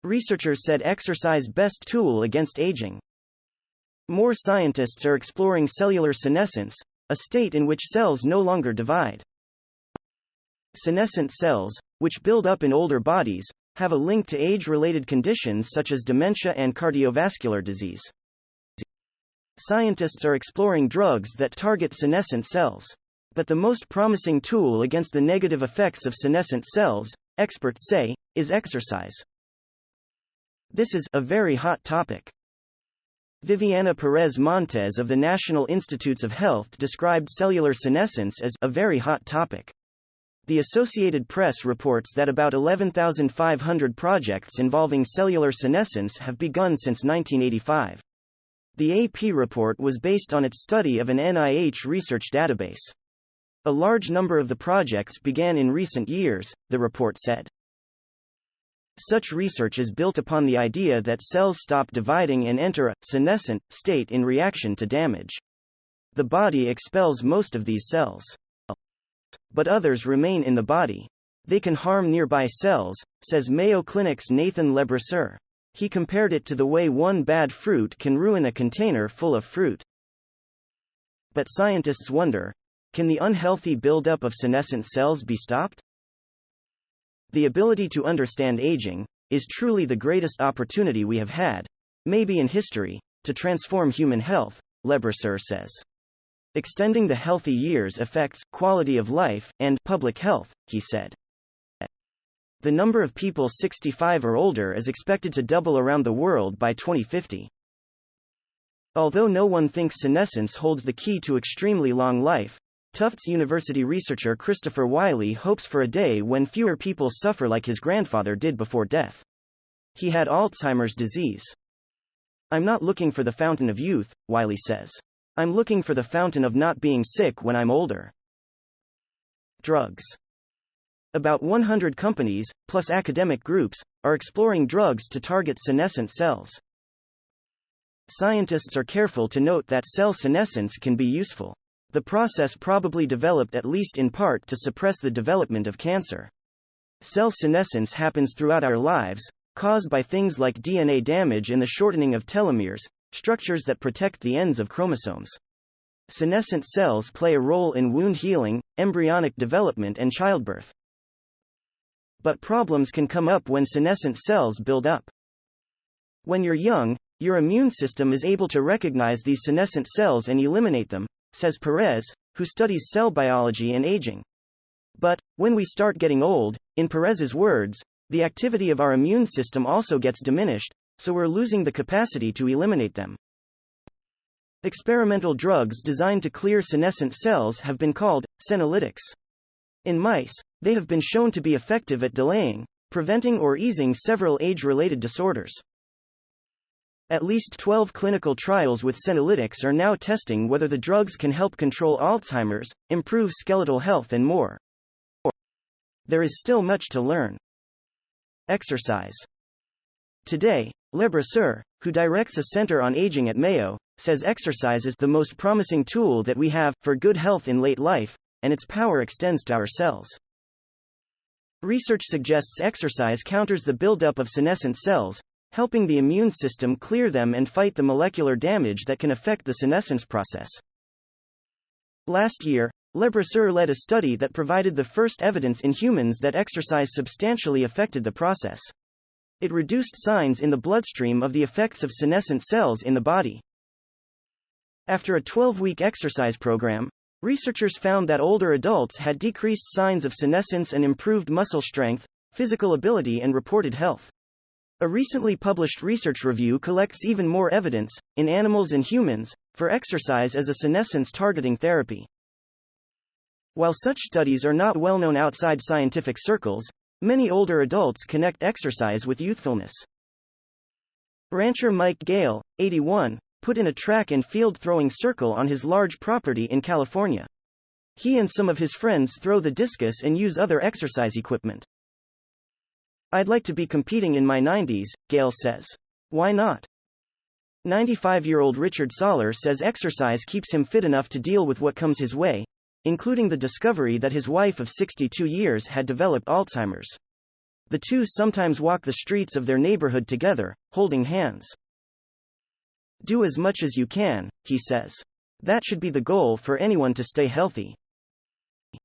Researchers said exercise best tool against aging. More scientists are exploring cellular senescence, a state in which cells no longer divide. Senescent cells, which build up in older bodies, have a link to age-related conditions such as dementia and cardiovascular disease. Scientists are exploring drugs that target senescent cells. But the most promising tool against the negative effects of senescent cells, experts say, is exercise. This is a very hot topic. Viviana Perez Montes of the National Institutes of Health described cellular senescence as a very hot topic. The Associated Press reports that about 11,500 projects involving cellular senescence have begun since 1985. The AP report was based on its study of an NIH research database. A large number of the projects began in recent years, the report said. Such research is built upon the idea that cells stop dividing and enter a senescent state in reaction to damage. The body expels most of these cells. But others remain in the body. They can harm nearby cells, says Mayo Clinic's Nathan Lebrasseur. He compared it to the way one bad fruit can ruin a container full of fruit. But scientists wonder, can the unhealthy buildup of senescent cells be stopped? The ability to understand aging is truly the greatest opportunity we have had, maybe in history, to transform human health, Lebrasseur says. Extending the healthy years affects quality of life and public health, he said. The number of people 65 or older is expected to double around the world by 2050. Although no one thinks senescence holds the key to extremely long life, Tufts University researcher Christopher Wiley hopes for a day when fewer people suffer like his grandfather did before death. He had Alzheimer's disease. I'm not looking for the fountain of youth, Wiley says. I'm looking for the fountain of not being sick when I'm older. Drugs. About 100 companies, plus academic groups, are exploring drugs to target senescent cells. Scientists are careful to note that cell senescence can be useful. The process probably developed at least in part to suppress the development of cancer. Cell senescence happens throughout our lives, caused by things like DNA damage and the shortening of telomeres, structures that protect the ends of chromosomes. Senescent cells play a role in wound healing, embryonic development and childbirth. But problems can come up when senescent cells build up. When you're young, your immune system is able to recognize these senescent cells and eliminate them, says Perez, who studies cell biology and aging. But, when we start getting old, in Perez's words, the activity of our immune system also gets diminished, so we're losing the capacity to eliminate them. Experimental drugs designed to clear senescent cells have been called senolytics. In mice, they have been shown to be effective at delaying, preventing or easing several age-related disorders. At least 12 clinical trials with senolytics are now testing whether the drugs can help control Alzheimer's, improve skeletal health and more. There is still much to learn. Exercise. Today, Lebrasseur, who directs a center on aging at Mayo, says exercise is the most promising tool that we have for good health in late life, and its power extends to our cells. Research suggests exercise counters the buildup of senescent cells, helping the immune system clear them and fight the molecular damage that can affect the senescence process. Last year, Lebrasseur led a study that provided the first evidence in humans that exercise substantially affected the process. It reduced signs in the bloodstream of the effects of senescent cells in the body. After a 12-week exercise program, researchers found that older adults had decreased signs of senescence and improved muscle strength, physical ability and reported health. A recently published research review collects even more evidence, in animals and humans, for exercise as a senescence-targeting therapy. While such studies are not well known outside scientific circles, many older adults connect exercise with youthfulness. Rancher Mike Gale, 81, put in a track and field throwing circle on his large property in California. He and some of his friends throw the discus and use other exercise equipment. I'd like to be competing in my 90s, Gale says. Why not? 95-year-old Richard Soller says exercise keeps him fit enough to deal with what comes his way, including the discovery that his wife of 62 years had developed Alzheimer's. The two sometimes walk the streets of their neighborhood together, holding hands. Do as much as you can, he says. That should be the goal for anyone to stay healthy.